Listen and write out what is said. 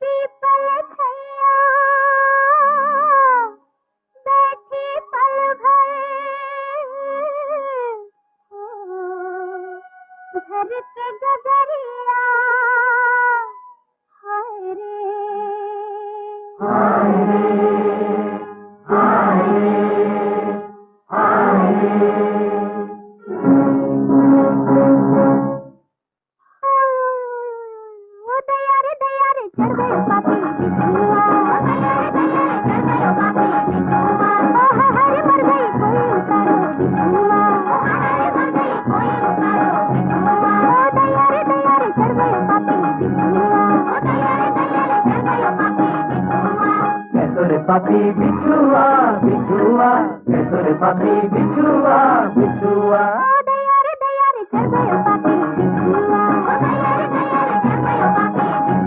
People छैया बैठी पल भर, घर के गगरिया हाय रे हाय रे हाय रे हाय रे। दया रे चढ़ गयो पापी बिछुआ, दया रे चढ़ गयो पापी बिछुआ। ओह हरे मर गई कोई उतारो बिछुआ, हरे मर गई कोई उतारो बिछुआ। ओ दया रे चढ़ गयो पापी बिछुआ, ओ दया रे चढ़ गयो पापी बिछुआ। कैसो रे पापी बिछुआ बिछुआ, कैसो रे पापी बिछुआ बिछुआ।